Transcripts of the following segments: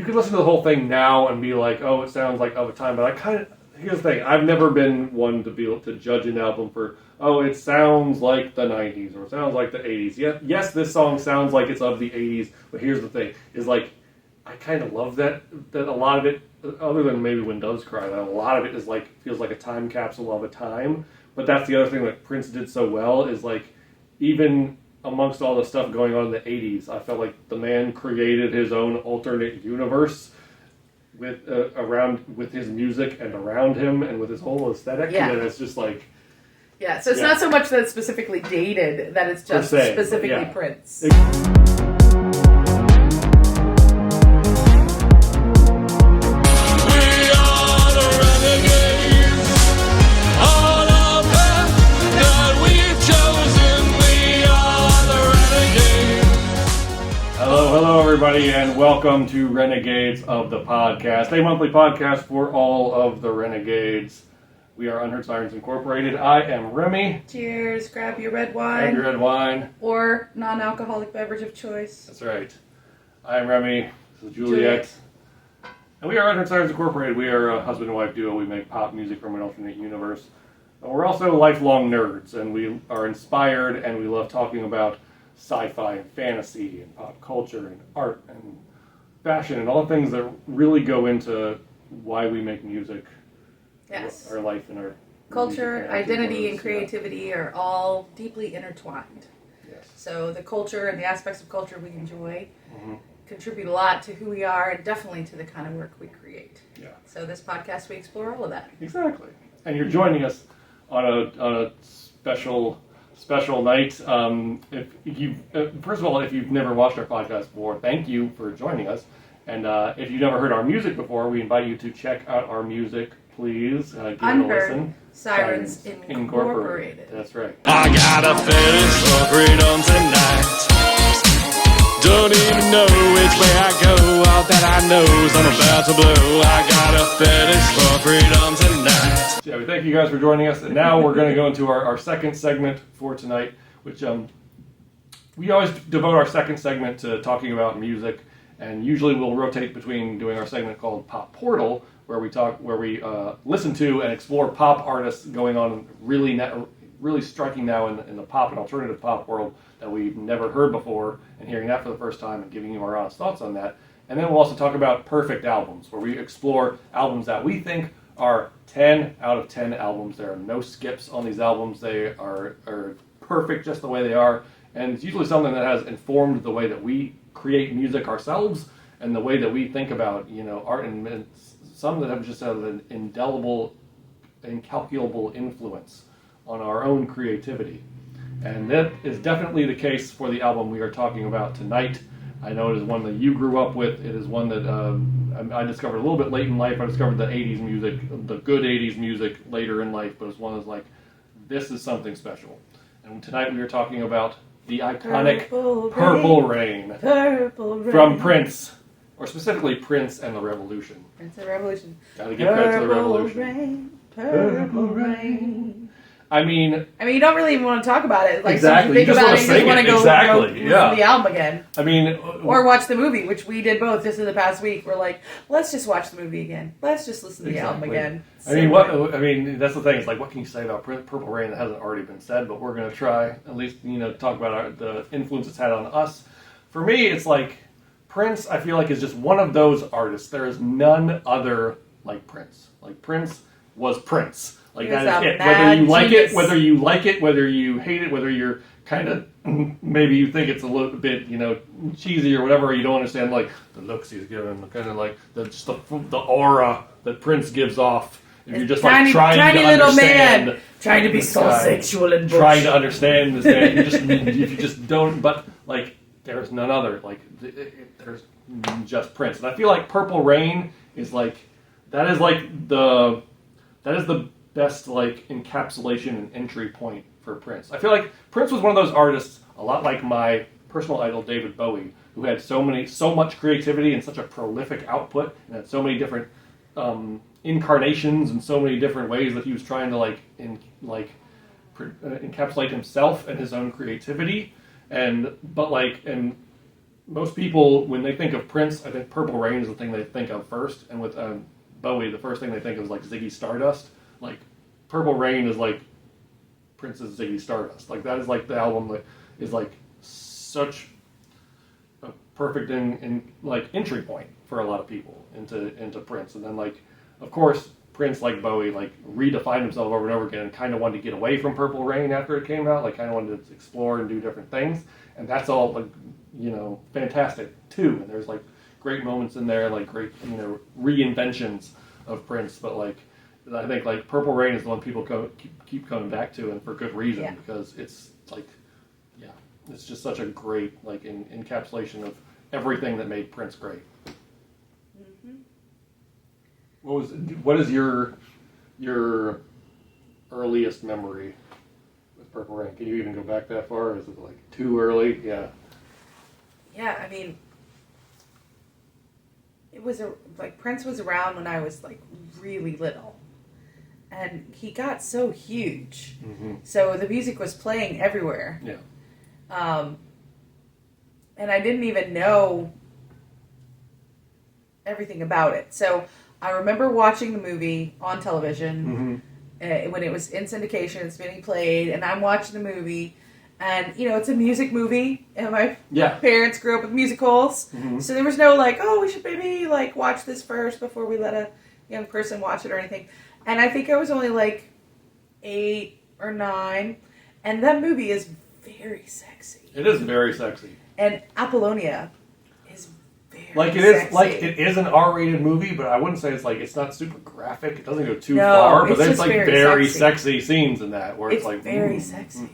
You could listen to the whole thing now and be like, oh, it sounds like of a time, but here's the thing, I've never been one to be able to judge an album for, oh, it sounds like the 90s, or it sounds like the 80s. Yes, this song sounds like it's of the 80s, but here's the thing, is like, I kind of love that a lot of it, other than maybe When Doves Cry, that a lot of it is like, feels like a time capsule of a time, but that's the other thing that Prince did so well, is like, even amongst all the stuff going on in the 80s, I felt like the man created his own alternate universe with with his music and around him and with his whole aesthetic. Yeah. And it's just like... Yeah, so it's not so much that it's specifically dated, that it's just specifically Prince. Hello, everybody, and welcome to Renegades of the Podcast, a monthly podcast for all of the Renegades. We are Unheard, Sirens Incorporated. I am Remy. Cheers. Grab your red wine. Grab your red wine. Or non-alcoholic beverage of choice. That's right. I am Remy. This is Juliet. And we are Unheard, Sirens Incorporated. We are a husband and wife duo. We make pop music from an alternate universe. And we're also lifelong nerds, and we are inspired, and we love talking about sci-fi and fantasy and pop culture and art and fashion and all the things that really go into why we make music. Yes. Our life and our culture, identity, and creativity are all deeply intertwined. Yes. So the culture and the aspects of culture we enjoy contribute a lot to who we are and definitely to the kind of work we create. Yeah. So this podcast, we explore all of that. Exactly. And you're joining us on a special night. If you first of all, if you've never watched our podcast before, thank you for joining us. And if you've never heard our music before, we invite you to check out our music. Please give it a listen. Sirens Incorporated. That's right. I got a fetish for freedom tonight. Don't even know which way I go. All that I know is I'm about to blow. I got a fetish for freedom tonight. Yeah, we thank you guys for joining us. And now we're going to go into our second segment for tonight, which we always devote our second segment to talking about music. And usually we'll rotate between doing our segment called Pop Portal, where we listen to and explore pop artists going on really striking now in the pop and alternative pop world that we've never heard before, and hearing that for the first time and giving you our honest thoughts on that. And then we'll also talk about perfect albums, where we explore albums that we think are 10 out of 10 albums. There are no skips on these albums. They are perfect just the way they are. And it's usually something that has informed the way that we create music ourselves and the way that we think about, art, and some that have just had an indelible, incalculable influence on our own creativity. And that is definitely the case for the album we are talking about tonight. I know it is one that you grew up with. It is one that I discovered a little bit late in life. I discovered the 80s music, the good 80s music later in life, but it's one that's like, this is something special. And tonight we are talking about the iconic Purple Rain from Prince, or specifically Prince and the Revolution. Prince and the Revolution. Gotta give credit to the Revolution. Rain, purple rain. I mean, you don't really even want to talk about it. Like, exactly. So you think about it, you just want to go listen to the album again. I mean, or watch the movie, which we did both just in the past week. We're like, let's just watch the movie again. Let's just listen to the album again. I mean, that's the thing. It's like, what can you say about Purple Rain that hasn't already been said? But we're going to try at least, talk about the influence it's had on us. For me, it's like Prince. I feel like is just one of those artists. There is none other like Prince. Like Prince was Prince. Like that is it. Whether you like it, whether you hate it, whether you're kind of maybe you think it's a little bit cheesy or whatever, you don't understand like the looks he's given, kind of like the aura that Prince gives off. If you're just tiny, like trying to understand, man, trying to be so sexual and trying to understand this man, if you just don't. But like, there's none other. Like, there's just Prince, and I feel like Purple Rain is like that is the best like encapsulation and entry point for Prince. I feel like Prince was one of those artists, a lot like my personal idol David Bowie, who had so much creativity and such a prolific output, and had so many different incarnations and so many different ways that he was trying to encapsulate himself and his own creativity. And most people, when they think of Prince, I think Purple Rain is the thing they think of first. And with Bowie, the first thing they think of is like Ziggy Stardust. Like Purple Rain is like Prince's Ziggy Stardust. Like that is like the album that is like such a perfect like entry point for a lot of people into Prince. And then like, of course, Prince, like Bowie, like redefined himself over and over again and kind of wanted to get away from Purple Rain after it came out. Like kind of wanted to explore and do different things. And that's all like, fantastic too. And there's like great moments in there, like great, reinventions of Prince. But like, I think like Purple Rain is the one people keep coming back to, and for good reason, because it's like, it's just such a great like encapsulation of everything that made Prince great. Mm-hmm. What is your earliest memory with Purple Rain? Can you even go back that far? Or is it like too early? Yeah. Yeah, I mean, it was Prince was around when I was like really little, and he got so huge. Mm-hmm. So the music was playing everywhere. Yeah. And I didn't even know everything about it. So I remember watching the movie on television when it was in syndication, it's being played, and I'm watching the movie. And, it's a music movie, and my parents grew up with musicals, so there was no, like, oh, we should maybe, like, watch this first before we let a young person watch it or anything. And I think I was only, like, 8 or 9, and that movie is very sexy. It is very sexy. And Apollonia is very like it sexy. is like it is an R-rated movie, but I wouldn't say it's not super graphic. It doesn't go too far, but there's like very sexy scenes in that where it's like very sexy.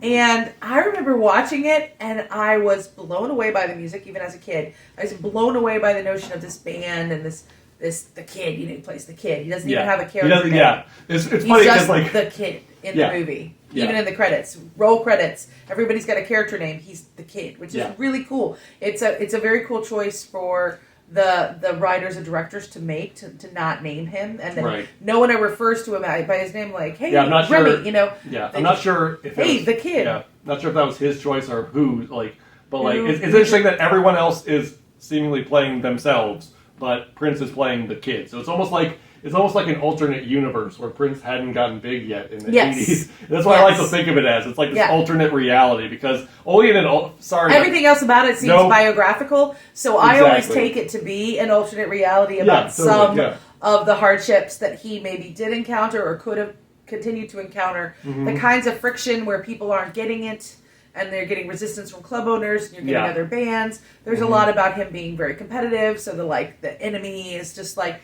And I remember watching it, and I was blown away by the music, even as a kid. I was blown away by the notion of this band and the kid. He plays the kid. He doesn't even have a character name. Yeah, it's He's funny just because like the kid in the movie. Even in the credits, roll credits, everybody's got a character name. He's the kid, which is really cool. It's a very cool choice for the writers and directors to make to not name him, and then no one ever refers to him by his name. Like, hey, I'm not Remy, sure. I'm not sure if the kid. Yeah, not sure if that was his choice or who. Like, but like it's interesting that everyone else is seemingly playing themselves, but Prince is playing the kid. So it's almost like an alternate universe where Prince hadn't gotten big yet in the 80s. That's why I like to think of it as. It's like this alternate reality, because only in everything else about it seems biographical, so I always take it to be an alternate reality about some of the hardships that he maybe did encounter or could have continued to encounter. The kinds of friction where people aren't getting it, and they're getting resistance from club owners, and you're getting other bands. There's a lot about him being very competitive, so the enemy is just like,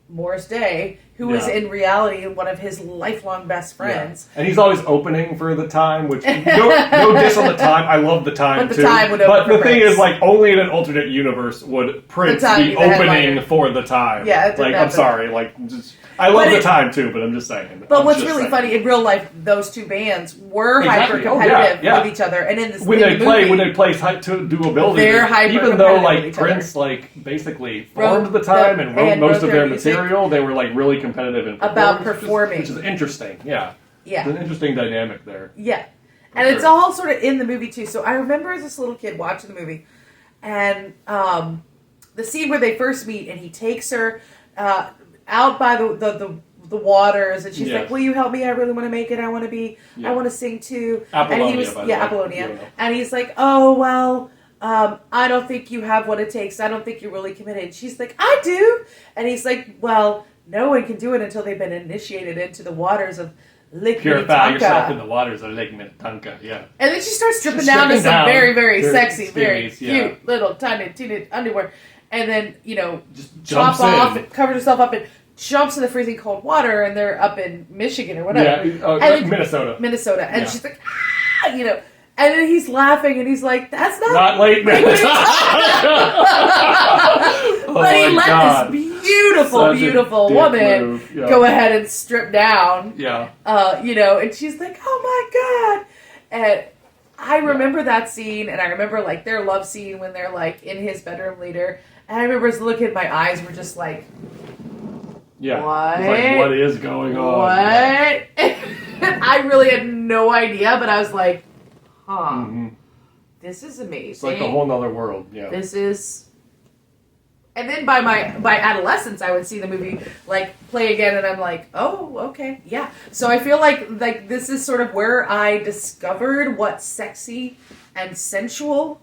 Morris Day, who is in reality one of his lifelong best friends. And he's always opening for the Time, which no diss on the Time. I love the Time but too. Time would but the thing Prince. is, like, only in an alternate universe would Prince be opening for the Time. Yeah, like I'm sorry, like I love the Time too, but I'm just saying. But what's really funny in real life, those two bands were hyper competitive with each other, and in this when they play to duability, they're hyper even though like Prince like basically formed the Time and wrote most of their material, they were like really competitive in about performing, which is interesting. It's an interesting dynamic there. And it's all sort of in the movie too. So I remember as this little kid watching the movie, and the scene where they first meet, and he takes her out by the waters, and she's like, "Will you help me? I really want to make it. I want to be. I want to sing too." Apollonia, and he was Apollonia, and he's like, "Oh well, I don't think you have what it takes. I don't think you're really committed." She's like, "I do," and he's like, "Well, no one can do it until they've been initiated into the waters of Lake Minnetonka. Purify yourself in the waters of Lake Minnetonka." And then she starts stripping down to some very, very sexy, very cute little tiny underwear. And then, just chop off, covers herself up, and jumps in the freezing cold water, and they're up in Michigan or whatever. Minnesota. And she's like, and then he's laughing, and he's like, "That's not Lake Minnetonka." But he let this beautiful woman go ahead and strip down. And she's like, "Oh my God." And I remember that scene, and I remember like their love scene when they're like in his bedroom later. And I remember as looking, my eyes were just like, what? Like, what is going on? What? I really had no idea, but I was like, this is amazing. It's like a whole nother world. Yeah. This is. And then by adolescence, I would see the movie like play again, and I'm like, oh, okay, yeah. So I feel like this is sort of where I discovered what sexy and sensual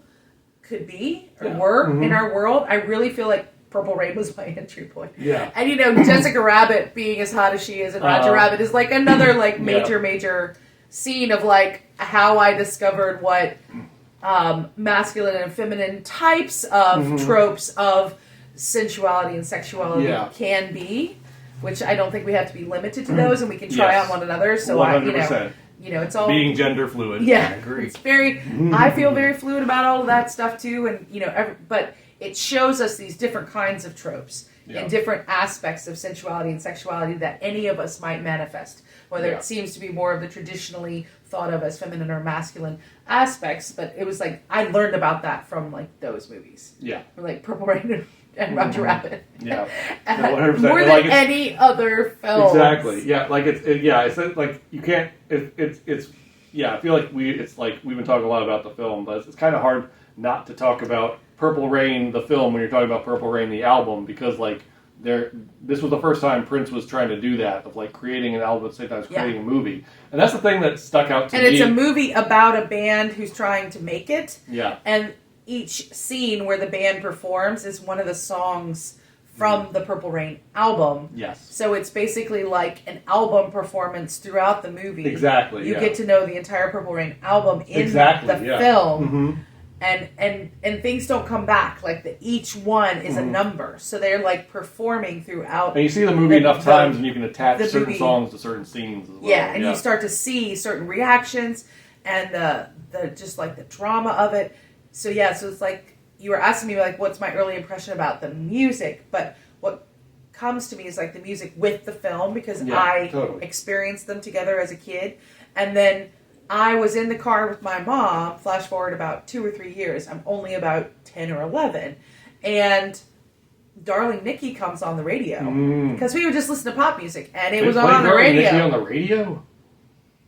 could be or were in our world. I really feel like Purple Rain was my entry point. Yeah. And Jessica Rabbit being as hot as she is, and Roger Rabbit is like another like major scene of like how I discovered what masculine and feminine types of tropes of sensuality and sexuality can be, which I don't think we have to be limited to those, and we can try on one another. So 100%. It's all being gender fluid. Yeah, I agree. It's very. I feel very fluid about all of that stuff too, and but it shows us these different kinds of tropes and different aspects of sensuality and sexuality that any of us might manifest. Whether it seems to be more of the traditionally thought of as feminine or masculine aspects, but it was like I learned about that from like those movies. Yeah, or like Purple Rain and Roger Rabbit. Yeah, no, 100%. More than any other film. Exactly. Yeah, like it's like you can't. It's I feel like it's like we've been talking a lot about the film, but it's kind of hard not to talk about Purple Rain the film when you're talking about Purple Rain the album, because like this was the first time Prince was trying to do that, of like creating an album at the same time as creating a movie, and that's the thing that stuck out to me. And it's a movie about a band who's trying to make it. Yeah, and each scene where the band performs is one of the songs from the Purple Rain album. Yes. So it's basically like an album performance throughout the movie. Exactly. You get to know the entire Purple Rain album in the film. And things don't come back. Like each one is a number. So they're like performing throughout. And you see the movie enough times and you can attach certain songs to certain scenes as well. Yeah, and you start to see certain reactions and the just like the drama of it. So so it's like you were asking me like what's my early impression about the music, but what comes to me is like the music with the film, because I experienced them together as a kid, and then I was in the car with my mom. Flash forward about 2 or 3 years, I'm only about 10 or 11, and Darling Nikki comes on the radio because we would just listen to pop music, and it was on the radio. Nikki on the radio?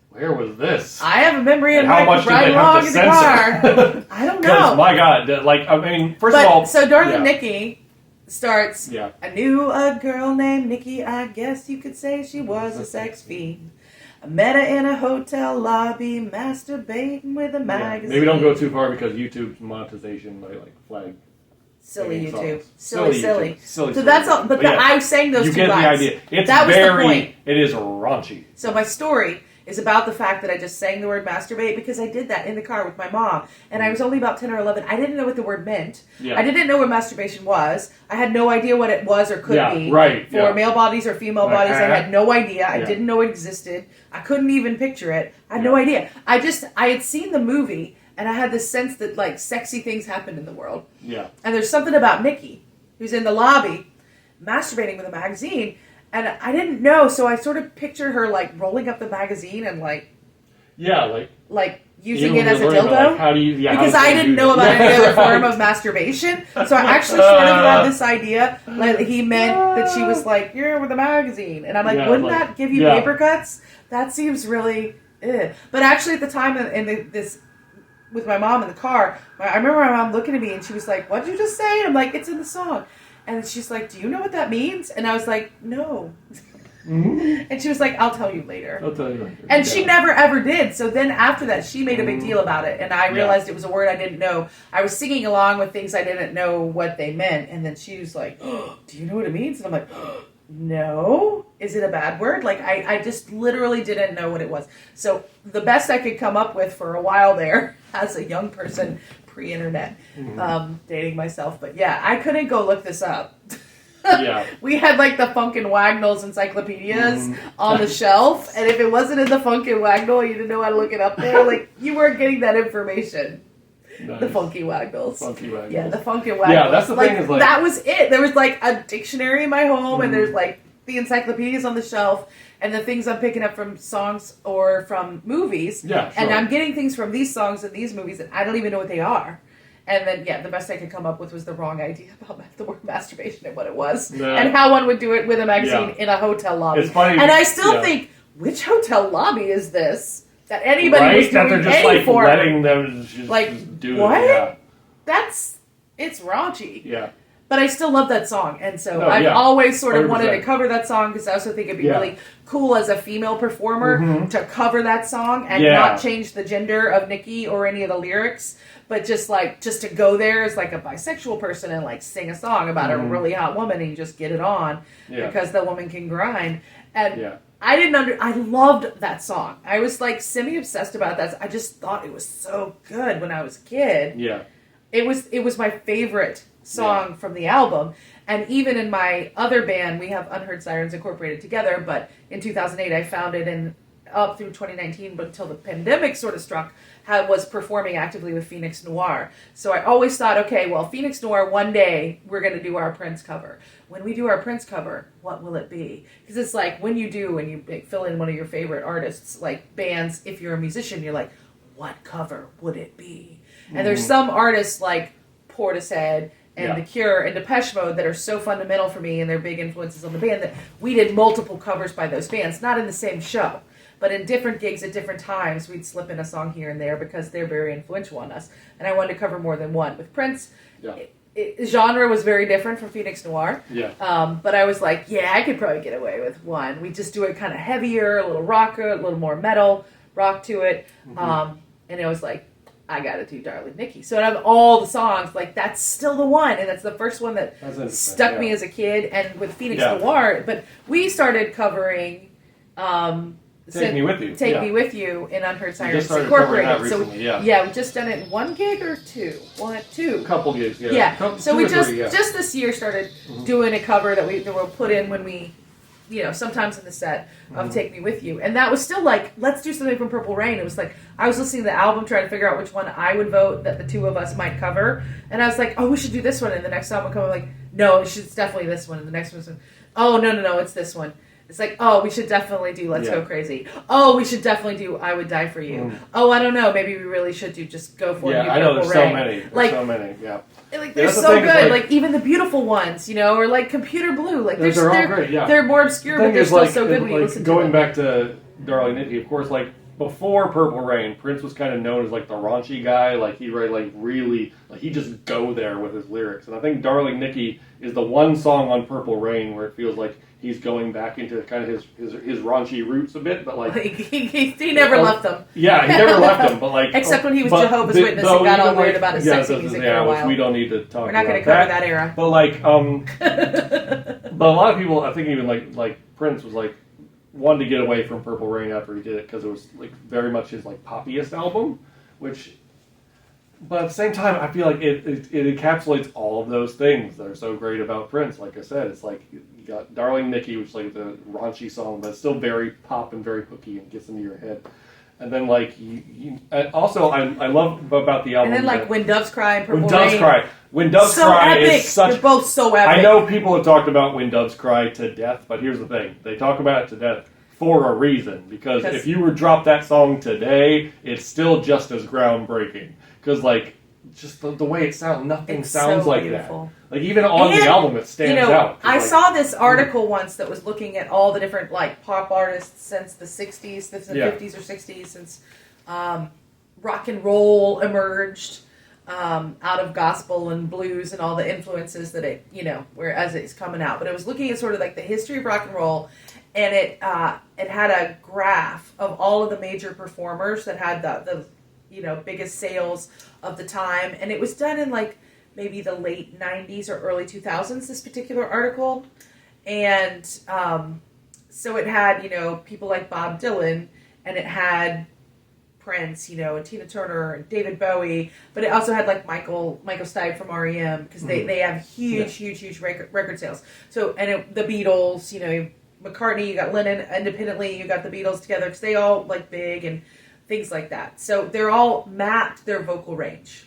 Where was this? I have a memory of how much right along in the car. I don't know. My God, like I mean, first of all, so Darling Nikki starts. Yeah. I knew a girl named Nikki. I guess you could say she was a sex fiend. I met her in a hotel lobby, masturbating with a magazine. Maybe don't go too far because YouTube's monetization might like flag. Silly YouTube. Silly. So that's all. But I sang those two lines. You get the idea. It's that was the point. It is raunchy. So my story is about the fact that I just sang the word masturbate because I did that in the car with my mom. And I was only about 10 or 11. I didn't know what the word meant. Yeah. I didn't know what masturbation was. I had no idea what it was or could be. For male bodies or female bodies, I had no idea. I didn't know it existed. I couldn't even picture it. I had no idea. I had seen the movie, and I had this sense that like sexy things happened in the world. Yeah. And there's something about Nikki, who's in the lobby, masturbating with a magazine. And I didn't know, so I sort of pictured her like rolling up the magazine and like using it as a dildo. Like, how do you? Yeah, because I didn't know about any other form of masturbation, so I actually sort of had this idea like he meant that she was like, "You're with a magazine," and I'm like, "Wouldn't that give you paper cuts? That seems really." But actually, at the time in this with my mom in the car, I remember my mom looking at me and she was like, "What did you just say?" And I'm like, "It's in the song." And she's like, "Do you know what that means?" And I was like, "No." And she was like, "I'll tell you later." I'll tell you later. And she never ever did. So then after that, she made a big deal about it. And I realized it was a word I didn't know. I was singing along with things I didn't know what they meant. And then she was like, "Oh, do you know what it means?" And I'm like, "Oh, no. Is it a bad word?" Like, I just literally didn't know what it was. So the best I could come up with for a while there as a young person, pre-internet, dating myself. But yeah, I couldn't go look this up. We had like the Funk and Wagnalls encyclopedias on the shelf, and if it wasn't in the Funk and Wagnall, you didn't know how to look it up there. Like, you weren't getting that information. Nice. The Funky Wagnalls. Yeah, the Funk and Wagnalls. Yeah, that's the thing is like... That was it. There was like a dictionary in my home, and there's like the encyclopedias on the shelf, and the things I'm picking up from songs or from movies. Yeah, sure. And I'm getting things from these songs and these movies that I don't even know what they are. And then, the best I could come up with was the wrong idea about the word masturbation and what it was. And how one would do it with a magazine in a hotel lobby. It's funny. And I still think, which hotel lobby is this? that anybody was doing that they're just any like form. letting them just Like, do what? it. It's raunchy. Yeah. But I still love that song, and so No, I've yeah. always sort of 100%. wanted to cover that song because I also think it'd be really cool as a female performer to cover that song and not change the gender of Nikki or any of the lyrics, but just to go there as like a bisexual person and like sing a song about a really hot woman and you just get it on because the woman can grind. And I loved that song. I was like semi-obsessed about that. I just thought it was so good when I was a kid. Yeah. It was my favorite song from the album. And even in my other band, we have Unheard, Sirens Incorporated together, but in 2008 I founded and up through 2019, but until the pandemic sort of struck, was performing actively with Phoenix Noir. So I always thought, okay, well, Phoenix Noir, one day we're going to do our Prince cover. When we do our Prince cover, what will it be? Because it's like when you fill in one of your favorite artists, like bands, if you're a musician, you're like, what cover would it be? And there's some artists like Portishead and The Cure and Depeche Mode that are so fundamental for me and they're big influences on the band that we did multiple covers by those bands, not in the same show, but in different gigs at different times. We'd slip in a song here and there because they're very influential on us. And I wanted to cover more than one. With Prince, genre was very different from Phoenix Noir. But I was like, I could probably get away with one. We just do it kind of heavier, a little rocker, a little more metal rock to it. And it was like, I gotta do Darling Nikki. So out of all the songs, like that's still the one, and that's the first one that stuck me as a kid. And with Phoenix Noir, but we started covering Take Me With You. Take Me With You in Unheard Sirens Incorporated. Recently, we've just done it one gig or two. Two. Couple gigs, So we just this year started doing a cover that we'll put in when we, sometimes in the set of Take Me With You. And that was still like, let's do something from Purple Rain. It was like, I was listening to the album trying to figure out which one I would vote that the two of us might cover. And I was like, oh, we should do this one. And the next album come, like, no, it's definitely this one. And the next one's, oh, no, it's this one. It's like, oh, we should definitely do Let's Go Crazy. Oh, we should definitely do I Would Die For You. Oh, I don't know. Maybe we really should do Just Go For It. Yeah, I know. There's so many. Like, they're so good. Like, even the beautiful ones, or like Computer Blue. Like, they're all great, They're more obscure, but they're still so good when you listen to them. Going back to Darling Nikki, of course, like, before Purple Rain, Prince was kind of known as, like, the raunchy guy. Like, he'd write, like, really, like, he'd just go there with his lyrics. And I think Darling Nikki is the one song on Purple Rain where it feels like he's going back into kind of his raunchy roots a bit, but like he never left them. Yeah, he never left them, but like except when he was Jehovah's Witness and got all weird about his sexy music for a while. Which we don't need to talk about. We're not going to cover that era. But like, but a lot of people, I think, even like Prince was like wanted to get away from Purple Rain after he did it because it was like very much his like poppiest album, which. But at the same time, I feel like it encapsulates all of those things that are so great about Prince. Like I said, it's like you got Darling Nikki, which is like the raunchy song, but it's still very pop and very hooky and gets into your head. And then like also I love about the album. And then like When Doves Cry and Purple Rain. When Doves Cry. When Doves so Cry epic. is such. They're both so epic. I know people have talked about When Doves Cry to death, but here's the thing: they talk about it to death for a reason. Because if you were to drop that song today, it's still just as groundbreaking. Because like. Just the way it sounds, nothing sounds so like beautiful. That. Like even on the album, it stands out. I saw this article once that was looking at all the different like pop artists since the 60s, since the 50s or 60s, since rock and roll emerged out of gospel and blues and all the influences that it, as it's coming out. But it was looking at sort of like the history of rock and roll, and it had a graph of all of the major performers that had the biggest sales of the time. And it was done in like maybe the late 90s or early 2000s, this particular article. And so it had, people like Bob Dylan, and it had Prince, and Tina Turner and David Bowie, but it also had like Michael Stipe from REM, because they have huge record sales. So, and the Beatles, McCartney, you got Lennon independently, you got the Beatles together, because they all like big and things like that. So they're all mapped their vocal range.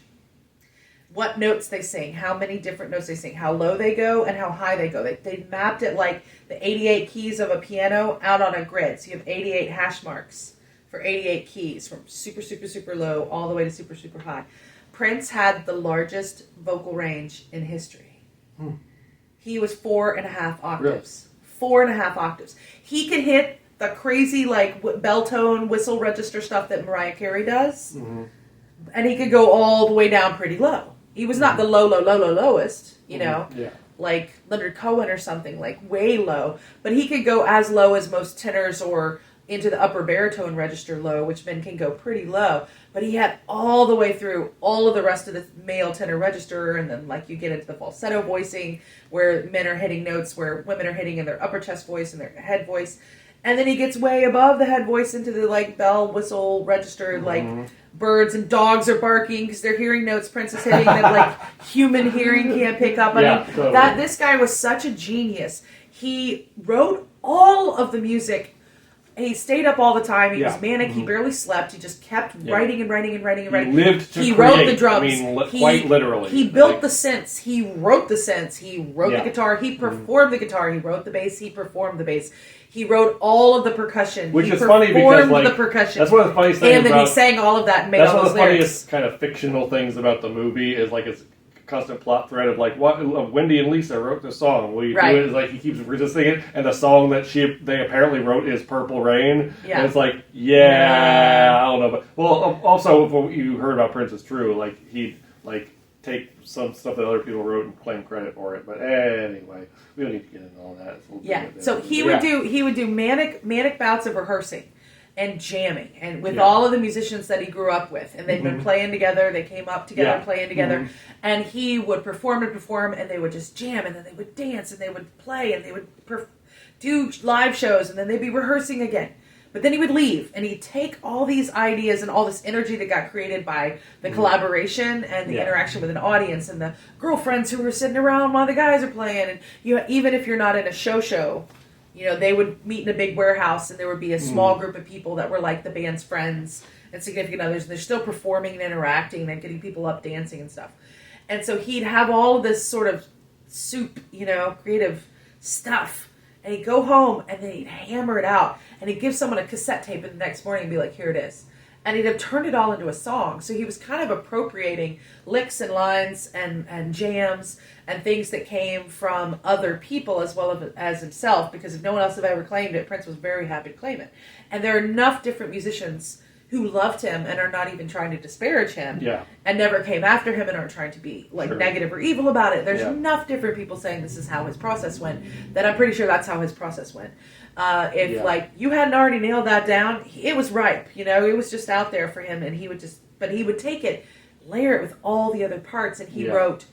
What notes they sing, how many different notes they sing, how low they go and how high they go. They mapped it like the 88 keys of a piano out on a grid. So you have 88 hash marks for 88 keys from super, super, super low all the way to super, super high. Prince had the largest vocal range in history. He was 4.5 octaves. Really? 4.5 octaves. He could hit the crazy like bell tone whistle register stuff that Mariah Carey does, and he could go all the way down pretty low. He was not the lowest, you know, like Leonard Cohen or something, like way low, but he could go as low as most tenors or into the upper baritone register low, which men can go pretty low. But he had all the way through all of the rest of the male tenor register, and then like you get into the falsetto voicing where men are hitting notes where women are hitting in their upper chest voice and their head voice. And then he gets way above the head voice into the like bell whistle register, like birds and dogs are barking because they're hearing notes Prince is hitting that like human hearing can't pick up. I mean, totally. this guy was such a genius. He wrote all of the music. He stayed up all the time. He was manic. He barely slept. He just kept writing and writing and writing and writing. He lived to create. wrote the drums. I mean, quite literally. He built the synths. He wrote the synths. He wrote the guitar. He performed the guitar. He wrote the bass. He performed the bass. He wrote all of the percussion. Which is funny because like the percussion. That's one of the funniest things. And then he sang all of that and made all those lyrics. That's one of the funniest kind of fictional things about the movie is like it's constant plot thread of like what Wendy and Lisa wrote this song. Will you do it? It's like he keeps resisting it, and the song that they apparently wrote is Purple Rain. Yeah. And it's like, I don't know, but also what you heard about Prince is true. Like he'd like take some stuff that other people wrote and claim credit for it. But anyway, we don't need to get into all that. So he would do manic bouts of rehearsing and jamming, and with all of the musicians that he grew up with, and they'd been playing together. They came up together, playing together, and he would perform, and they would just jam, and then they would dance, and they would play, and they would do live shows, and then they'd be rehearsing again. But then he would leave, and he'd take all these ideas and all this energy that got created by the collaboration and the interaction with an audience, and the girlfriends who were sitting around while the guys are playing, and even if you're not in a show. You know, they would meet in a big warehouse, and there would be a small group of people that were like the band's friends and significant others, and they're still performing and interacting and getting people up dancing and stuff. And so he'd have all of this sort of soup, you know, creative stuff, and he'd go home, and then he'd hammer it out, and he'd give someone a cassette tape, and the next morning and be like, here it is. And he'd have turned it all into a song. So he was kind of appropriating licks and lines and jams and things that came from other people as well as himself, because if no one else had ever claimed it, Prince was very happy to claim it. And there are enough different musicians who loved him and are not even trying to disparage him and never came after him and aren't trying to be like negative or evil about it. There's enough different people saying this is how his process went that I'm pretty sure that's how his process went. Like you hadn't already nailed that down, it was ripe, you know, it was just out there for him, and he would take it, layer it with all the other parts, and he wrote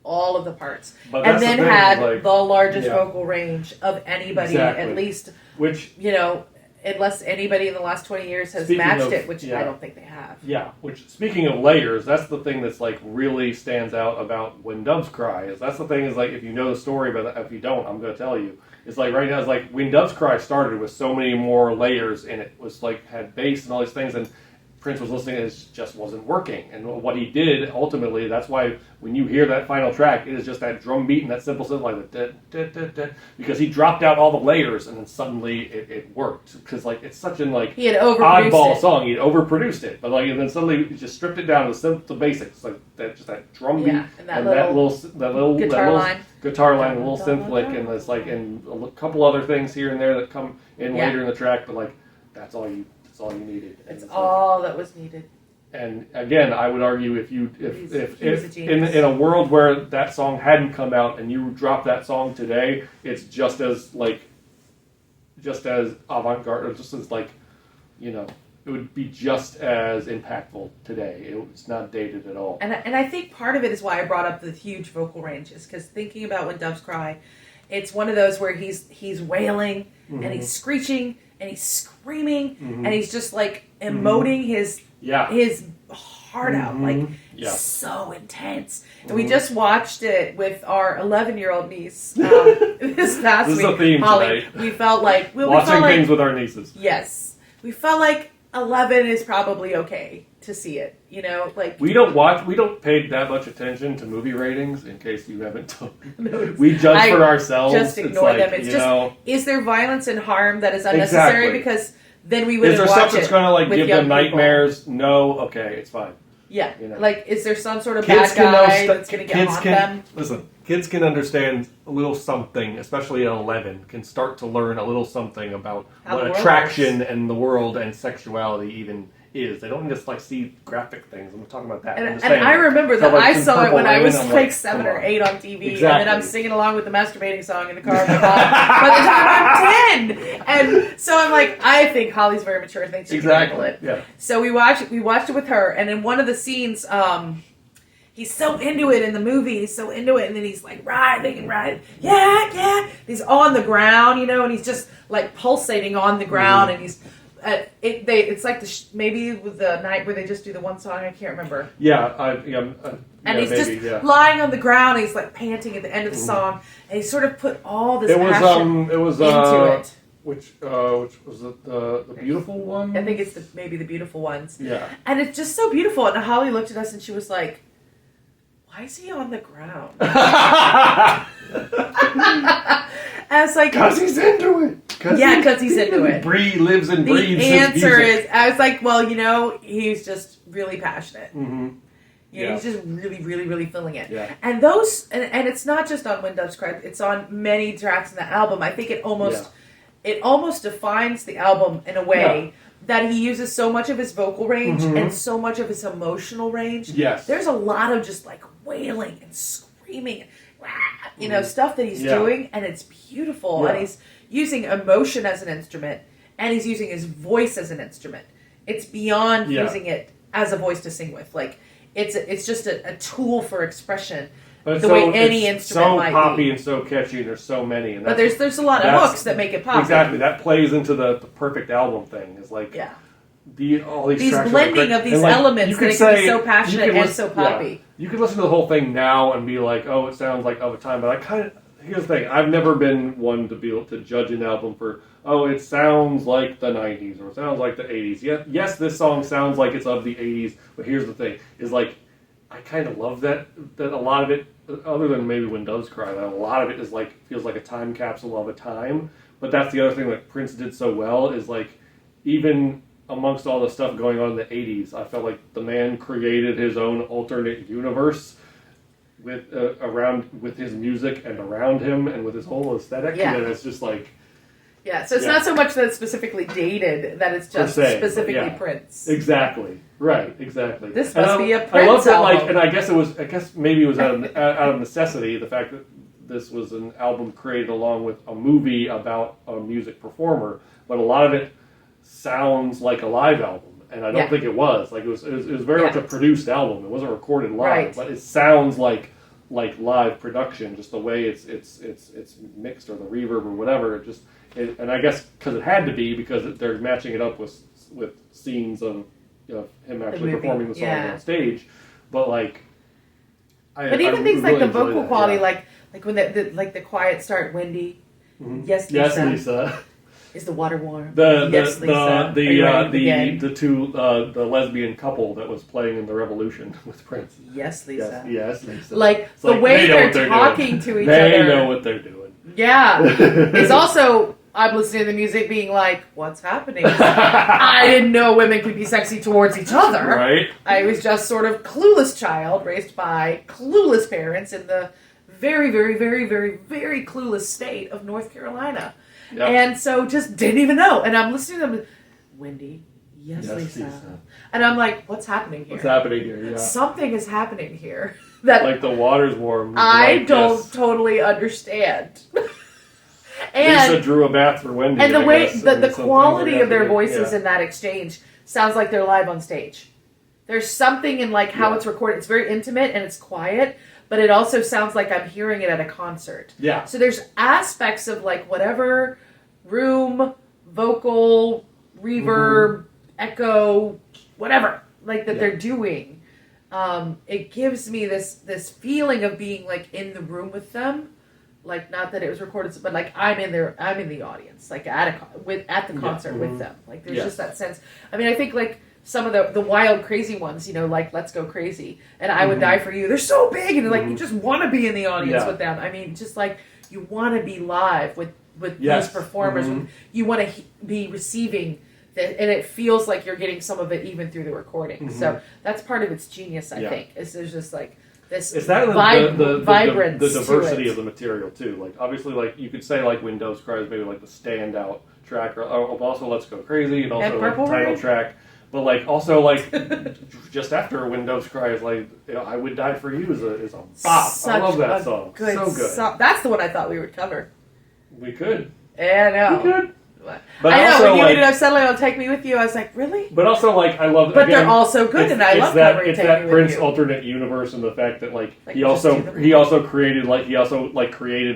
all of the parts, and then had the largest vocal range of anybody, at least, which, you know, unless anybody in the last 20 years has matched it, which I don't think they have. Yeah, which, speaking of layers, that's the thing that's like really stands out about When Doves Cry. That's the thing is like, if you know the story, but if you don't, I'm going to tell you. It's like right now, it's like When Doves Cry started with so many more layers, and it was like had bass and all these things, and Prince was listening and it just wasn't working. And what he did ultimately, that's why when you hear that final track, it is just that drum beat and that simple synth like the because he dropped out all the layers, and then suddenly it worked, because like it's such an like he had oddball song, he had overproduced it, but like and then suddenly he just stripped it down to the basics, like that, just that drum beat and that little guitar line, a little synth lick, and it's like and a couple other things here and there that come in later in the track, but like that's all you needed. It's all that was needed. And again, I would argue if in a world where that song hadn't come out and you drop that song today, it's just as avant-garde, just as like, you know, it would be just as impactful today. It's not dated at all. And I think part of it is why I brought up the huge vocal ranges, because thinking about When Doves Cry, it's one of those where he's wailing and he's screeching and he's screaming and he's just like emoting his heart out, like so intense. And we just watched it with our 11-year-old niece this past week. This is a theme Holly. tonight. We felt like watching things with our nieces. Yes, we felt like 11 is probably okay to see it. You know, like we don't pay that much attention to movie ratings. In case you haven't we judge for ourselves. Just ignore them. It's just, is there violence and harm that is unnecessary? Exactly. Because then we wouldn't watch it. Is there stuff that's going to like give them nightmares? People. No. Okay, it's fine. Yeah. You know? Like, is there some sort of bad guy that's going to get on them? Listen, kids can understand a little something, especially at 11, can start to learn a little something about what attraction and the world and sexuality even is. They don't just like see graphic things. I'm talking about that. And I remember that I saw it when I was like 7 or 8 on TV, and then I'm singing along with the masturbating song in the car with my mom by the time I'm 10. And so I'm like, I think Holly's very mature. I think she can handle it. Yeah. So we watched it with her, and in one of the scenes, he's so into it in the movie. He's so into it, and then he's like riding, yeah. He's on the ground, and he's just like pulsating on the ground, and he's. It's like maybe with the night where they just do the one song. I can't remember. And he's just lying on the ground. And he's like panting at the end of the song, and he sort of put all this passion into it. Which was the beautiful one? I think it's maybe the beautiful ones. Yeah, and it's just so beautiful. And Holly looked at us and she was like, "Why is he on the ground?" I was like, because he's into it. Because he's into it. Lives and breathes. The answer is, I was like, well, he's just really passionate. Mm-hmm. He's just really, really, really feeling it. Yeah. And those, and it's not just on When Doves Cry. It's on many tracks in the album. I think it almost defines the album in a way that he uses so much of his vocal range and so much of his emotional range. Yes. There's a lot of just like wailing and screaming, stuff that he's doing, and it's beautiful. Yeah. And he's using emotion as an instrument, and he's using his voice as an instrument. It's beyond using it as a voice to sing with. Like, it's just a tool for expression. But the way any instrument might be. So poppy and so catchy, and there's so many. And but there's a lot of hooks that make it poppy. Exactly. That plays into the perfect album thing. It's like all these blending of these elements that it can be so passionate and so poppy. Yeah. You could listen to the whole thing now and be like, oh, it sounds like of a time. But here's the thing. I've never been one to be able to judge an album for, oh, it sounds like the 90s or it sounds like the 80s. Yes, this song sounds like it's of the 80s, but here's the thing. Is like, I kind of love that a lot of it, other than maybe When Doves Cry, that a lot of it is like, feels like a time capsule of a time. But that's the other thing that Prince did so well is like, even amongst all the stuff going on in the 80s, I felt like the man created his own alternate universe with his music and around him and with his whole aesthetic. Yeah. And it's just like... so it's not so much that it's specifically dated, that it's just specifically Prince. Exactly. Right, exactly. This must be a Prince I love that, album. and I guess maybe it was out of necessity, the fact that this was an album created along with a movie about a music performer, but a lot of it sounds like a live album, and I don't think it was. Like it was very much a produced album. It wasn't recorded live, but it sounds like live production, just the way it's mixed or the reverb or whatever. And I guess because it had to be, because they're matching it up with scenes of him actually performing the song on stage. But but even things like the vocal quality, like when the quiet start, Wendy, yes, Lisa. Yes, Lisa. Is the water warm? Yes, Lisa. The two the lesbian couple that was playing in the Revolution with Prince. Yes, Lisa. Yes, Lisa. Like the way they're talking to each other. They know what they're doing. Yeah. It's also, I'm listening to the music being like, what's happening? I didn't know women could be sexy towards each other. Right. I was just sort of clueless child raised by clueless parents in the very, very, very, very, very clueless state of North Carolina. Yep. And so just didn't even know. And I'm listening to them, Wendy, yes, Lisa. And I'm like, what's happening here? What's happening here? Yeah. Something is happening here. That like the water's warm. I don't totally understand. And Lisa drew a bath for Wendy. And the way, the quality of their voices in that exchange sounds like they're live on stage. There's something in how it's recorded. It's very intimate and it's quiet, but it also sounds like I'm hearing it at a concert. Yeah. So there's aspects of whatever room, vocal, reverb, echo, whatever, that they're doing. It gives me this feeling of being in the room with them. Not that it was recorded, but I'm in the audience, at the concert with them. There's just that sense. I mean, I think some of the wild, crazy ones, Let's Go Crazy and I Would Die For You. They're so big, and you just want to be in the audience with them. I mean, just you want to be live with these performers. You want to be receiving that, and it feels like you're getting some of it even through the recording. So that's part of its genius, I think. Is there's just It's that vibrance, the diversity of the material too. Like obviously, like you could say like Windows Cry is maybe like the standout track, or also Let's Go Crazy, and also like the title track. But like also like just after Windows Cry is like I Would Die for You is a bop. I love that song. So good. That's the one I thought we would cover. We could. Yeah, I know. We could. But I know, when you ended up settling on Take Me With You, I was like, really? But also, like, I love... But again, they're all so good, and I love covering Take Me With You. It's that Prince alternate universe, and the fact that, like he also created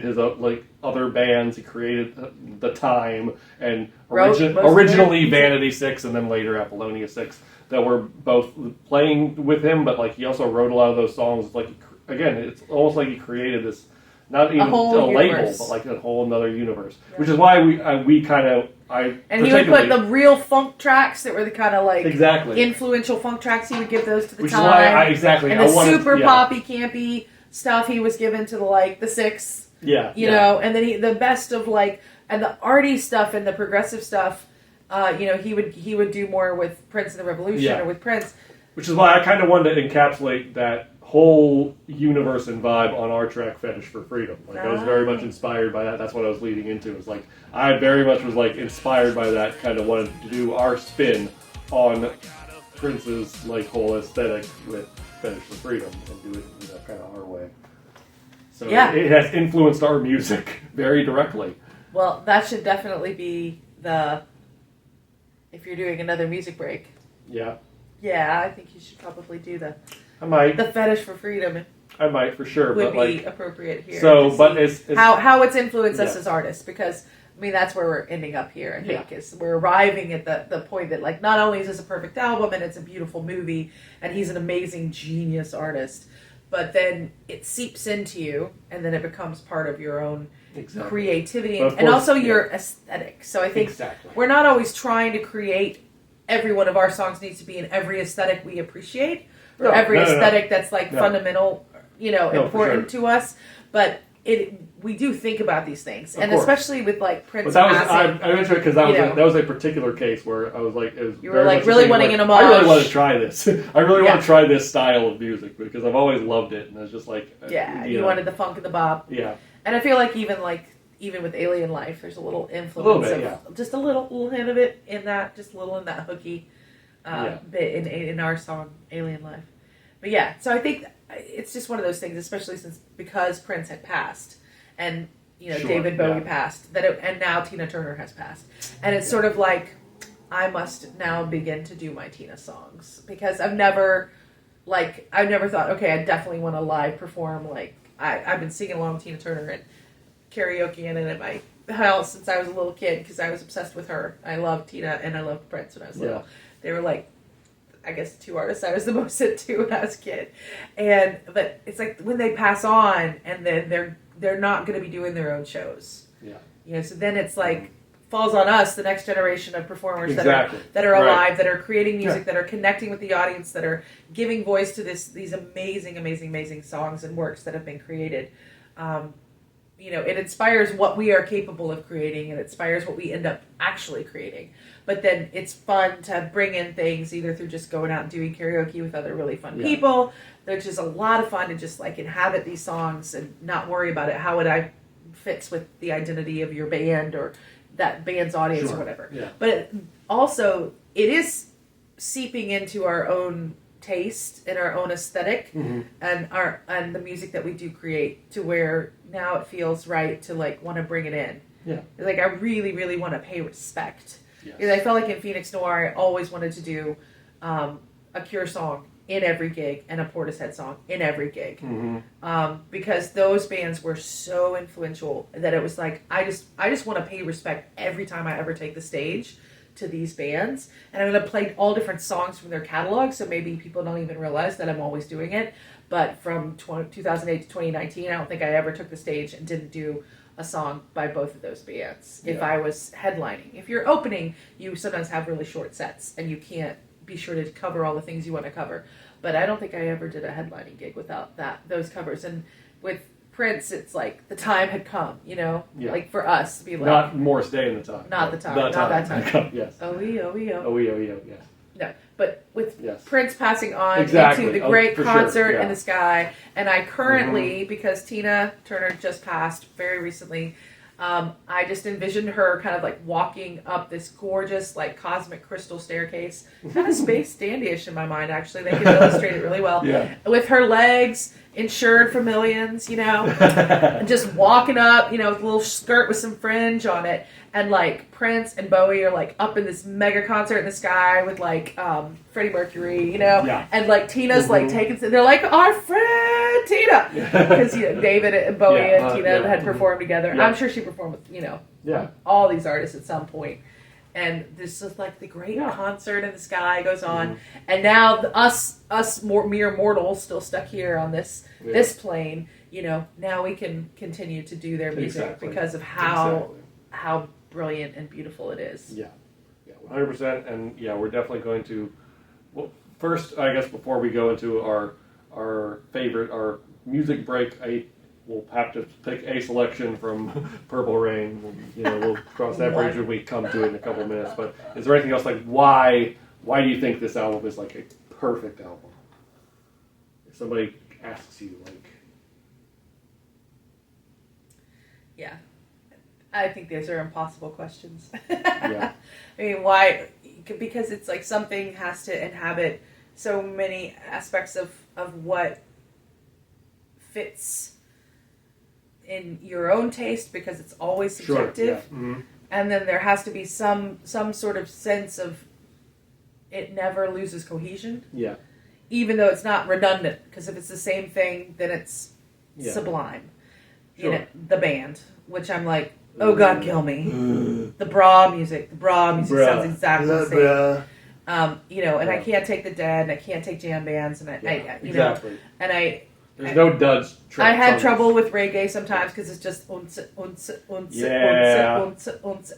his, like, other bands. He created The Time, and originally Vanity 6, and then later Apollonia 6, that were both playing with him, but, like, he also wrote a lot of those songs. Like, again, it's almost like he created this... Not even a label, but like a whole another universe. Yeah. Which is why we kind of... And he would put the real funk tracks that were the kind of like... Exactly. Influential funk tracks, he would give those to the Which Time. Is why exactly. And the super poppy, campy stuff he was given to the Six. Yeah. You know, and then the best of like... And the arty stuff and the progressive stuff, he would do more with Prince and the Revolution or with Prince. Which is why I kind of wanted to encapsulate that whole universe and vibe on our track Fetish for Freedom. Like I was very much inspired by that. That's what I was leading into. It was like I very much was like inspired by that, kind of wanted to do our spin on Prince's like whole aesthetic with Fetish for Freedom and do it kind of our way. So it has influenced our music very directly. Well, that should definitely be if you're doing another music break. Yeah. Yeah, I think you should probably do I might. The Fetish for Freedom. I might, for sure. Would but be appropriate here. So, but it's how it's influenced us as artists, because I mean that's where we're ending up here. I think is we're arriving at the point that like not only is this a perfect album and it's a beautiful movie and he's an amazing genius artist, but then it seeps into you and then it becomes part of your own creativity and also your aesthetic. So I think we're not always trying to create. Every one of our songs needs to be in every aesthetic we appreciate, or every aesthetic that's like fundamental, important to us. But we do think about these things, and especially with like Prince. But I mentioned it because that was a particular case where I was like, you were like really wanting an homage. I really want to try this. I really want to try this style of music because I've always loved it, and it's just like you wanted the funk and the bop. Yeah, and I feel like even with Alien Life, there's a little influence just a little hint of it in that, just a little in that hooky bit in our song Alien Life. But yeah, so I think it's just one of those things, especially because Prince had passed and David Bowie passed, and now Tina Turner has passed, and it's sort of like I must now begin to do my Tina songs because I've never thought I definitely want to live perform like I've been singing along with Tina Turner and karaoke in it at my house since I was a little kid because I was obsessed with her. I loved Tina and I loved Prince when I was little. They were like, I guess, the two artists I was the most into when I was a kid. But it's like when they pass on and then they're not going to be doing their own shows. Yeah. So then it's like falls on us, the next generation of performers that are alive, that are creating music, that are connecting with the audience, that are giving voice to these amazing, amazing, amazing songs and works that have been created. It inspires what we are capable of creating and it inspires what we end up actually creating. But then it's fun to bring in things either through just going out and doing karaoke with other really fun people. There's just a lot of fun to just like inhabit these songs and not worry about it. How it fits with the identity of your band or that band's audience or whatever. Yeah. But also it is seeping into our own taste and our own aesthetic and the music that we do create to where now it feels right to like want to bring it in. Yeah. Like I really, really want to pay respect. Yes. Because I felt like in Phoenix Noir I always wanted to do a Cure song in every gig and a Portishead song in every gig. Because those bands were so influential that it was like I just want to pay respect every time I ever take the stage to these bands, and I'm going to play all different songs from their catalog, so maybe people don't even realize that I'm always doing it. But from 2008 to 2019, I don't think I ever took the stage and didn't do a song by both of those bands. If I was headlining, if you're opening, you sometimes have really short sets, and you can't be sure to cover all the things you want to cover. But I don't think I ever did a headlining gig without those covers. And with Prince, it's like the time had come, like for us to be like not Morris Day in the time, not the time, not that time. Yes. Oh, yes. No, but with Yes. Prince passing on Exactly. into the great for concert sure. in the sky, and I currently, because Tina Turner just passed very recently, I just envisioned her kind of like walking up this gorgeous, like cosmic crystal staircase, kind of space dandy-ish in my mind. Actually, they could illustrate it really well. Yeah. With her legs insured for millions, and just walking up, with a little skirt with some fringe on it, and like Prince and Bowie are like up in this mega concert in the sky with like Freddie Mercury, and like Tina's like taking, they're like our friend Tina, because David and Bowie and Tina had performed together. Yeah. I'm sure she performed with all these artists at some point. And this is like the great concert in the sky goes on, and now us mere mortals still stuck here on this plane. Now we can continue to do their music because of how brilliant and beautiful it is. Yeah, 100%. And we're definitely going to. Well, first, I guess before we go into our favorite, our music break, we'll have to pick a selection from Purple Rain. We'll cross that bridge when we come to it in a couple of minutes. But is there anything else, like why do you think this album is like a perfect album? If somebody asks you, like, yeah, I think these are impossible questions. Yeah. I mean, why? Because it's like something has to inhabit so many aspects of what fits in your own taste, because it's always subjective. Sure, and then there has to be some sort of sense of it never loses cohesion. Yeah. Even though it's not redundant, because if it's the same thing, then it's sublime. Sure. The band, which I'm like, oh God, kill me. The bra music sounds exactly the same. And I can't take the Dead, and I can't take jam bands, and exactly. There's no duds. I had trouble with reggae sometimes because it's just unse,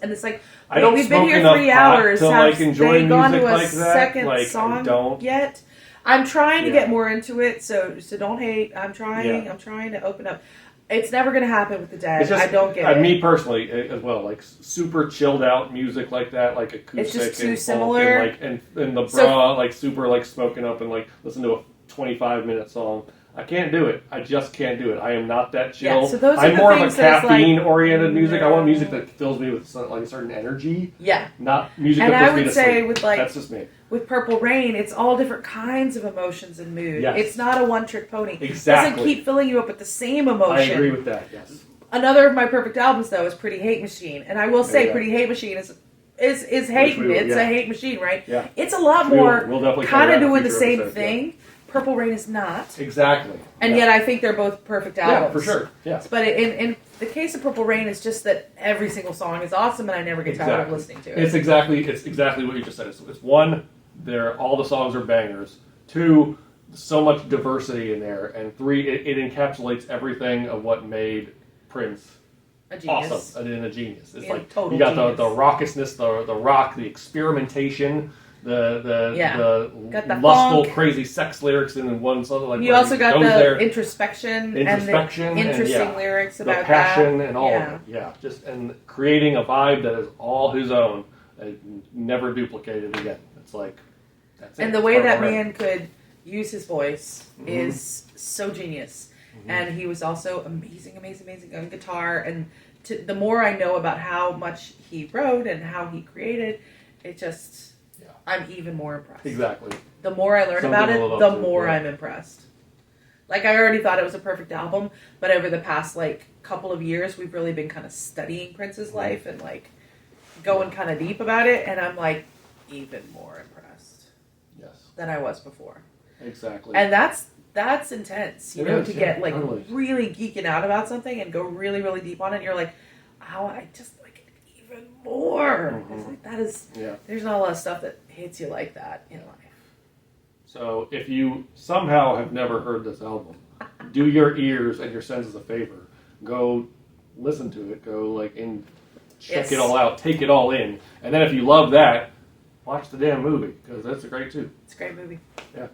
and it's like, I don't we've been smoke here enough 3 pot hours. to, Have like, enjoy they gone music to a like that? second Like, I song don't. yet? I'm trying to get more into it, so don't hate. I'm trying to open up. It's never going to happen with the Dead. Just, I don't get it. Me personally, as well, like super chilled out music like that, like acoustic. It's just too and similar. And the bra, like super like smoking up and like listen to a 25-minute song. I can't do it. I just can't do it. I am not that chill. Yeah, so those are I'm the more of a things that is like, caffeine-oriented music. I want music that fills me with like a certain energy. Yeah. Not music and that puts I me would to say sleep. with like That's just me. With Purple Rain, it's all different kinds of emotions and mood. Yes. It's not a one-trick pony. Exactly. It doesn't keep filling you up with the same emotion. I agree with that. Yes. Another of my perfect albums, though, is Pretty Hate Machine, and I will say, Pretty Hate Machine is hating. It's a hate machine, right? Yeah. It's a lot more we'll kind of doing the same thing. Purple Rain is not. Exactly. And yet I think they're both perfect albums. Yeah, for sure. Yes. But in the case of Purple Rain, it's just that every single song is awesome, and I never get tired of listening to it. It's exactly what you just said. It's one, all the songs are bangers. Two, so much diversity in there. And three, it encapsulates everything of what made Prince a genius. Awesome and a genius. It's like total you got genius. the raucousness, the rock, the experimentation, the lustful, funk. crazy sex lyrics in one song. Like you also got the introspection and the interesting lyrics about the passion that. And all of it. Yeah, and creating a vibe that is all his own, never duplicated again. It's like that's it. And the way that man could use his voice is so genius. And he was also amazing on guitar. And the more I know about how much he wrote and how he created, it just... I'm even more impressed. Exactly. The more I learn about it, the more I'm impressed. Like, I already thought it was a perfect album, but over the past, couple of years, we've really been kind of studying Prince's life and, going kind of deep about it, and I'm, even more impressed. Yes. Than I was before. Exactly. And that's intense, to get, totally. really geeking out about something and go really, really deep on it, and you're like, oh, I just like it even more. That is, there's not a lot of stuff that hits you like that in life. So if you somehow have never heard this album, do your ears and your senses a favor. Go listen to it. Go and check it all out. Take it all in. And then if you love that, watch the damn movie because that's great too. It's a great movie. Yeah.